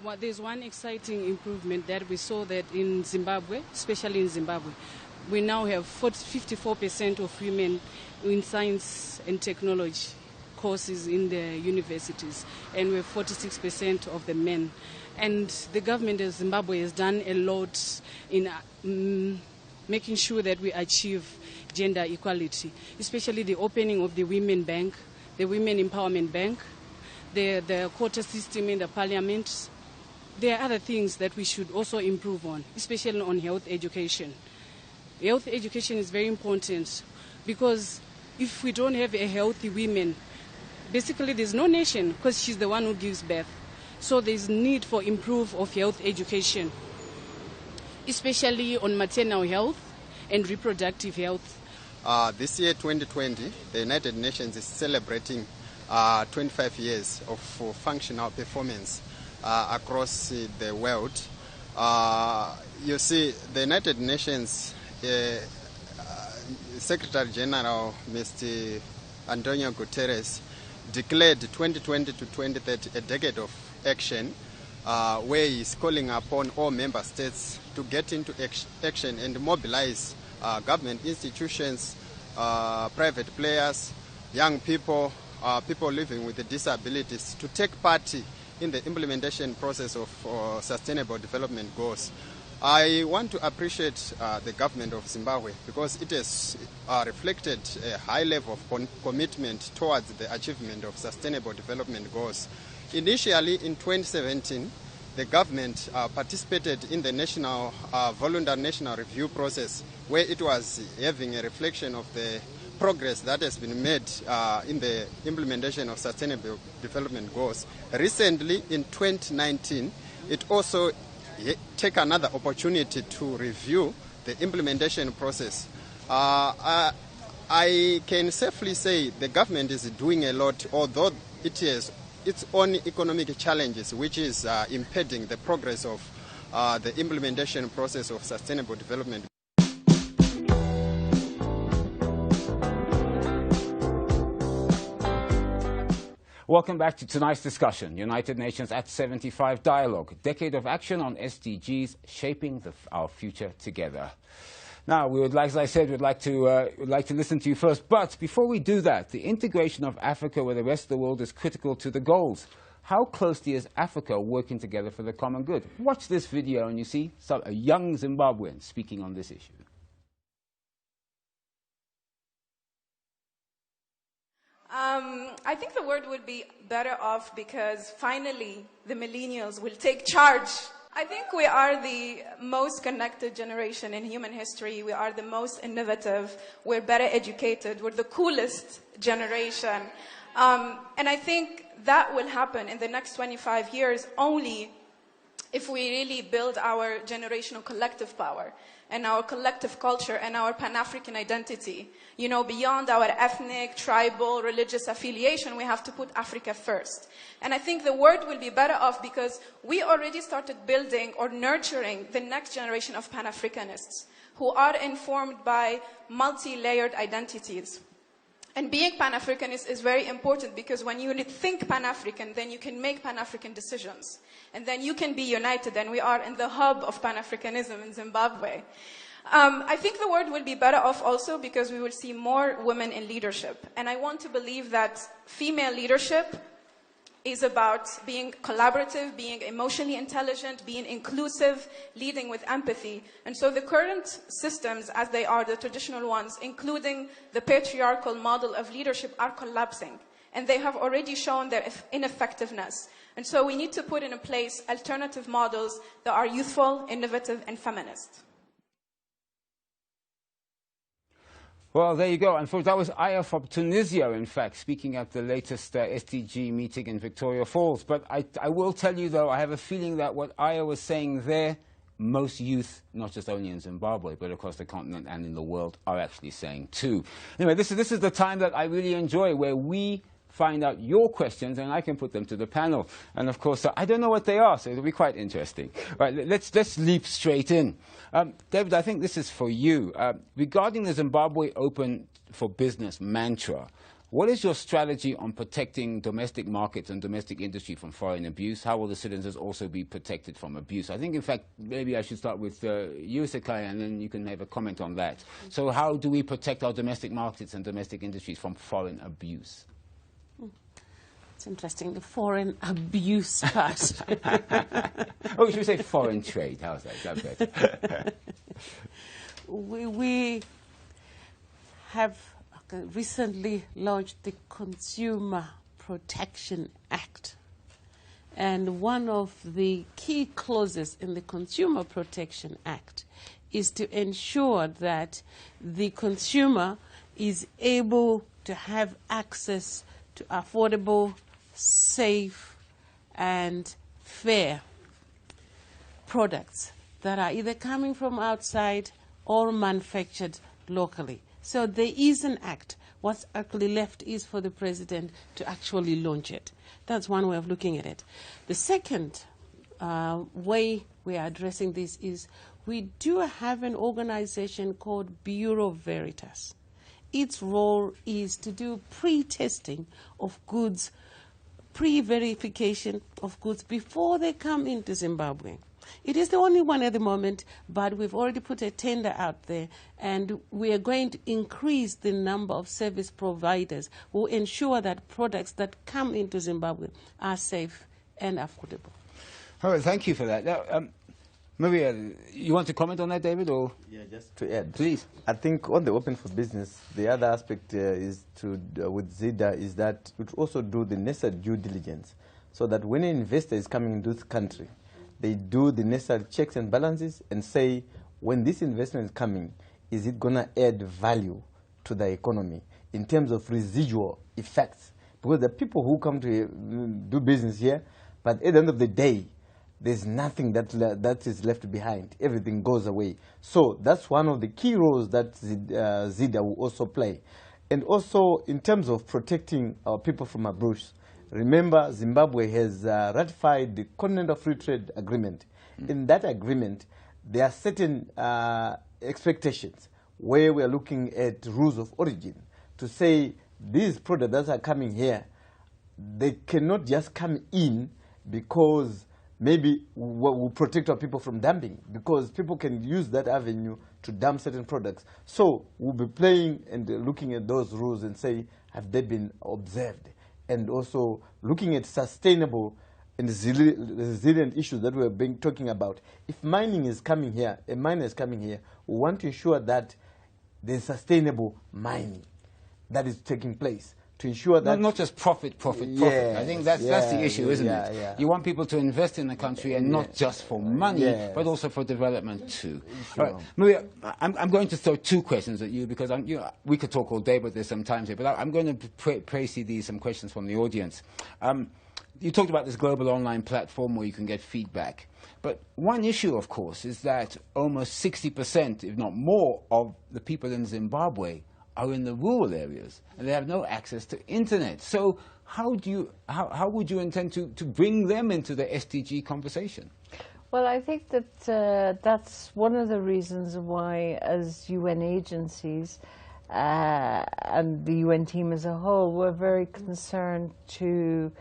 Well, there's one exciting improvement that we saw that in Zimbabwe, especially in Zimbabwe. We now have 54% of women in science and technology courses in the universities, and we have 46% of the men. And the government of Zimbabwe has done a lot in making sure that we achieve gender equality, especially the opening of the Women Bank, the Women Empowerment Bank, the quota system in the parliament. There are other things that we should also improve on, especially on health education. Health education is very important because if we don't have a healthy woman, basically there's no nation because she's the one who gives birth. So there's need for improve of health education, especially on maternal health and reproductive health. This year, 2020, the United Nations is celebrating 25 years of functional performance across the world. You see, the United Nations Secretary General, Mr. Antonio Guterres, declared 2020 to 2030 a decade of action, where he is calling upon all member states to get into action and mobilize government institutions, private players, young people, people living with disabilities to take part in the implementation process of Sustainable Development Goals. I want to appreciate the government of Zimbabwe because it has reflected a high level of commitment towards the achievement of sustainable development goals. Initially, in 2017, the government participated in the national voluntary national review process, where it was having a reflection of the progress that has been made in the implementation of sustainable development goals. Recently, in 2019, it also take another opportunity to review the implementation process. I can safely say the government is doing a lot, although it has its own economic challenges, which is impeding the progress of the implementation process of sustainable development. Welcome back to tonight's discussion, United Nations at 75 Dialogue, Decade of Action on SDGs, Shaping our Future Together. Now, we would, like, as I said, we'd like to listen to you first. But before we do that, the integration of Africa with the rest of the world is critical to the goals. How closely is Africa working together for the common good? Watch this video and you see a young Zimbabwean speaking on this issue. I think the world would be better off because finally the millennials will take charge. I think we are the most connected generation in human history. We are the most innovative. We're better educated. We're the coolest generation. And I think that will happen in the next 25 years only if we really build our generational collective power and our collective culture and our Pan-African identity. You know, beyond our ethnic, tribal, religious affiliation, we have to put Africa first. And I think the world will be better off because we already started building or nurturing the next generation of Pan-Africanists who are informed by multi-layered identities. And being Pan-Africanist is very important because when you think Pan-African, then you can make Pan-African decisions. And then you can be united, and we are in the hub of Pan-Africanism in Zimbabwe. I think the world will be better off also because we will see more women in leadership. And I want to believe that female leadership is about being collaborative, being emotionally intelligent, being inclusive, leading with empathy. And so the current systems, as they are, the traditional ones, including the patriarchal model of leadership, are collapsing. And they have already shown their ineffectiveness. And so we need to put in place alternative models that are youthful, innovative, and feminist. Well, there you go. And that was Aya from Tunisia, in fact, speaking at the latest SDG meeting in Victoria Falls. But I will tell you, though, I have a feeling that what Aya was saying there, most youth, not just only in Zimbabwe, but across the continent and in the world, are actually saying too. Anyway, this is the time that I really enjoy, where we find out your questions and I can put them to the panel. And of course, I don't know what they are, so it'll be quite interesting. Right, let's leap straight in. David, I think this is for you. Regarding the Zimbabwe Open for Business mantra, what is your strategy on protecting domestic markets and domestic industry from foreign abuse? How will the citizens also be protected from abuse? I think, in fact, maybe I should start with you, Sekai, and then you can have a comment on that. So how do we protect our domestic markets and domestic industries from foreign abuse? It's interesting, the foreign abuse part. Oh, should we say foreign trade? How's that? Is that better? We have recently launched the Consumer Protection Act. And one of the key clauses in the Consumer Protection Act is to ensure that the consumer is able to have access to affordable, safe and fair products that are either coming from outside or manufactured locally. So there is an act. What's actually left is for the president to actually launch it. That's one way of looking at it. The second way we are addressing this is we do have an organization called Bureau Veritas. Its role is to do pre-testing of goods, pre-verification of goods before they come into Zimbabwe. It is the only one at the moment, but we've already put a tender out there, and we are going to increase the number of service providers who ensure that products that come into Zimbabwe are safe and affordable. All right, thank you for that. Now, Maria, you want to comment on that, David, or? Yeah, just to add. Please. I think on the Open for Business, the other aspect is to, with ZIDA, is that it also do the necessary due diligence, so that when an investor is coming into this country, they do the necessary checks and balances and say, when this investment is coming, is it going to add value to the economy in terms of residual effects? Because the people who come to do business here, but at the end of the day, there's nothing that is left behind. Everything goes away. So that's one of the key roles that ZIDA will also play. And also, in terms of protecting our people from abuse, remember Zimbabwe has ratified the Continental Free Trade Agreement. In that agreement, there are certain expectations where we are looking at rules of origin to say these products that are coming here, they cannot just come in because maybe we'll protect our people from dumping, because people can use that avenue to dump certain products. So we'll be playing and looking at those rules and say, have they been observed? And also looking at sustainable and resilient issues that we've been talking about. If mining is coming here, a miner is coming here, we want to ensure that there's sustainable mining that is taking place, to ensure that... Not just profit. Yes, I think that's the issue, isn't it? Yeah. You want people to invest in the country, and not just for money, but also for development too. Sure. All right, Maria, I'm going to throw two questions at you, because we could talk all day, but there's some time here. But I'm going to precede some questions from the audience. You talked about this global online platform where you can get feedback. But one issue, of course, is that almost 60%, if not more, of the people in Zimbabwe are in the rural areas, and they have no access to internet. So how would you intend to bring them into the SDG conversation? Well, I think that that's one of the reasons why, as UN agencies and the UN team as a whole, we're very concerned to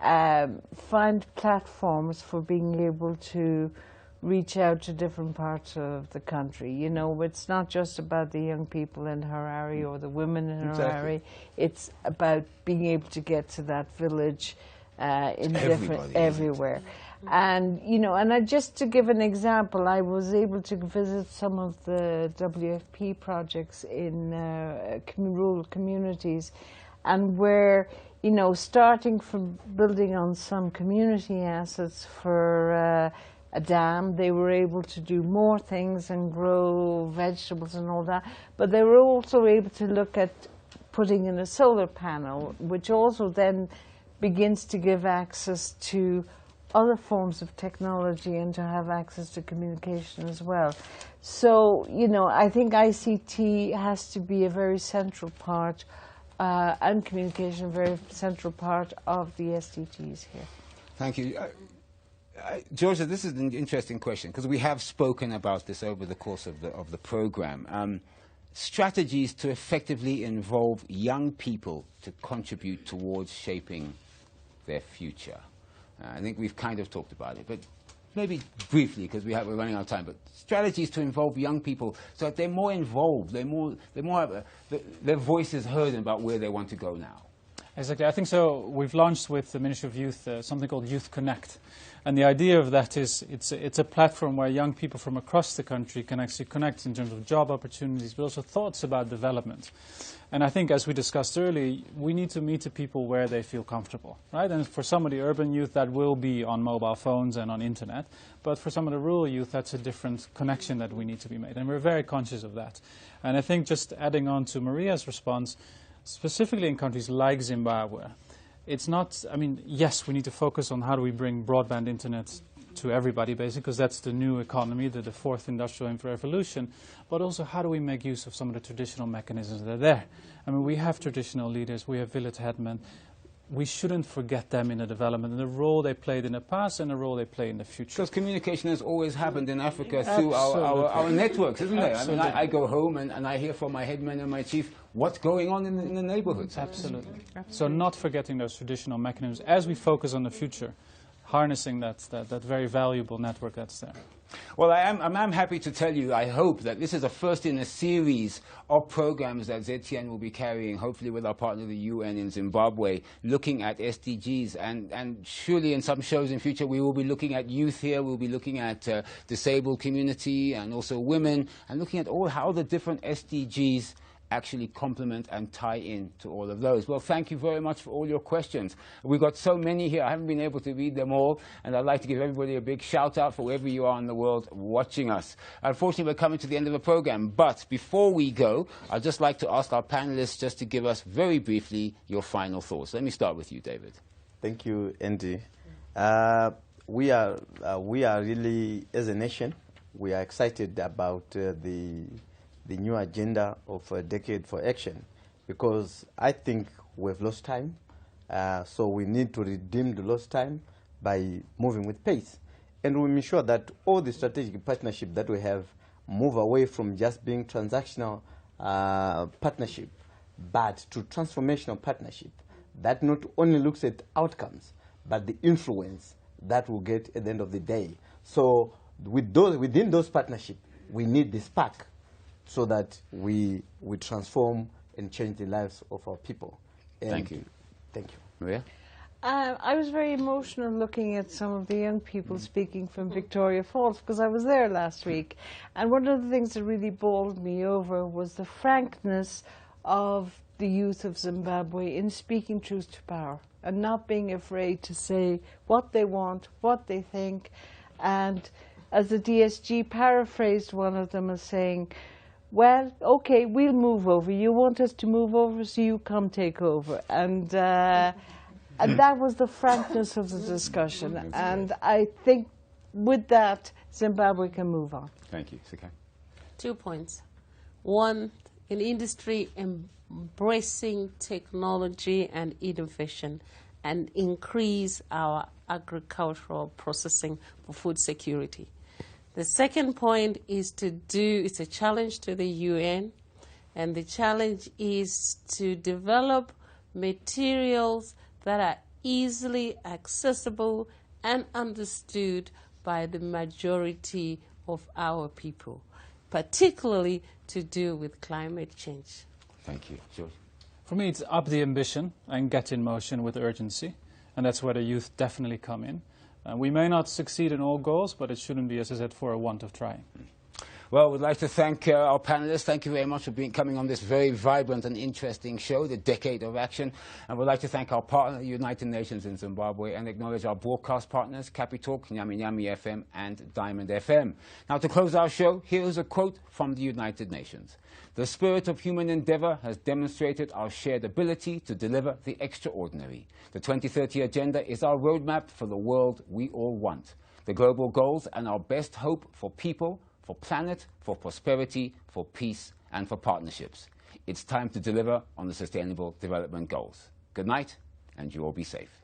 find platforms for being able to reach out to different parts of the country. You know, it's not just about the young people in Harare or the women in Harare. It's about being able to get to that village everywhere. And, you know, and just to give an example, I was able to visit some of the WFP projects in rural communities, and where, you know, starting from building on some community assets for a dam, they were able to do more things and grow vegetables and all that, but they were also able to look at putting in a solar panel, which also then begins to give access to other forms of technology and to have access to communication as well. So, you know, I think ICT has to be a very central part, and communication a very central part of the SDGs here. Thank you. Georgia, this is an interesting question, because we have spoken about this over the course of the program. Strategies to effectively involve young people to contribute towards shaping their future. I think we've kind of talked about it, but maybe briefly, because we're running out of time. But strategies to involve young people so that they're more involved, their voice is heard about where they want to go now. Exactly. I think so. We've launched with the Ministry of Youth something called Youth Connect. And the idea of that is it's a platform where young people from across the country can actually connect in terms of job opportunities, but also thoughts about development. And I think, as we discussed earlier, we need to meet the people where they feel comfortable, right? And for some of the urban youth, that will be on mobile phones and on internet. But for some of the rural youth, that's a different connection that we need to be made. And we're very conscious of that. And I think, just adding on to Maria's response, specifically in countries like Zimbabwe, it's not, I mean, yes, we need to focus on how do we bring broadband internet to everybody, basically, because that's the new economy, the fourth industrial revolution, but also how do we make use of some of the traditional mechanisms that are there. I mean, we have traditional leaders, we have village headmen. We shouldn't forget them in the development and the role they played in the past and the role they play in the future. Because communication has always happened in Africa through our networks, isn't it? I mean, I go home and I hear from my headman and my chief what's going on in the neighborhoods. Absolutely. So not forgetting those traditional mechanisms as we focus on the future. harnessing that very valuable network that's there. Well, I'm happy to tell you, I hope that this is the first in a series of programs that ZTN will be carrying, hopefully with our partner, the UN in Zimbabwe, looking at SDGs. And surely in some shows in future, we will be looking at youth here, we'll be looking at disabled community and also women, and looking at how the different SDGs actually complement and tie in to all of those. Well, thank you very much for all your questions. We've got so many here, I haven't been able to read them all, and I'd like to give everybody a big shout out for wherever you are in the world watching us. Unfortunately, we're coming to the end of the program, but before we go, I'd just like to ask our panelists just to give us very briefly your final thoughts. Let me start with you, David. Thank you, Andy. We are really, as a nation, we are excited about the new agenda of a decade for action, because I think we've lost time, so we need to redeem the lost time by moving with pace. And we ensure that all the strategic partnership that we have move away from just being transactional partnership, but to transformational partnership that not only looks at outcomes, but the influence that we'll get at the end of the day. So within those partnerships, we need the spark, so that we transform and change the lives of our people. And thank you. Thank you. Maria? I was very emotional looking at some of the young people speaking from Victoria Falls, because I was there last week. And one of the things that really bowled me over was the frankness of the youth of Zimbabwe in speaking truth to power and not being afraid to say what they want, what they think. And as the DSG paraphrased one of them as saying, well, okay, we'll move over. You want us to move over, so you come take over. And that was the frankness of the discussion. And I think with that, Zimbabwe can move on. Thank you. Sika? 2 points. One, in industry embracing technology and innovation and increase our agricultural processing for food security. The second point is it's a challenge to the UN, and the challenge is to develop materials that are easily accessible and understood by the majority of our people, particularly to do with climate change. Thank you. George? For me, it's up the ambition and get in motion with urgency, and that's where the youth definitely come in. We may not succeed in all goals, but it shouldn't be, as I said, for a want of trying. Well, we'd like to thank our panelists. Thank you very much for coming on this very vibrant and interesting show, the Decade of Action. And we'd like to thank our partner, United Nations in Zimbabwe, and acknowledge our broadcast partners, Capitalk, Nyami Nyami FM, and Diamond FM. Now, to close our show, here is a quote from the United Nations. The spirit of human endeavor has demonstrated our shared ability to deliver the extraordinary. The 2030 Agenda is our roadmap for the world we all want. The global goals and our best hope for people, for planet, for prosperity, for peace, and for partnerships. It's time to deliver on the Sustainable Development Goals. Good night, and you all be safe.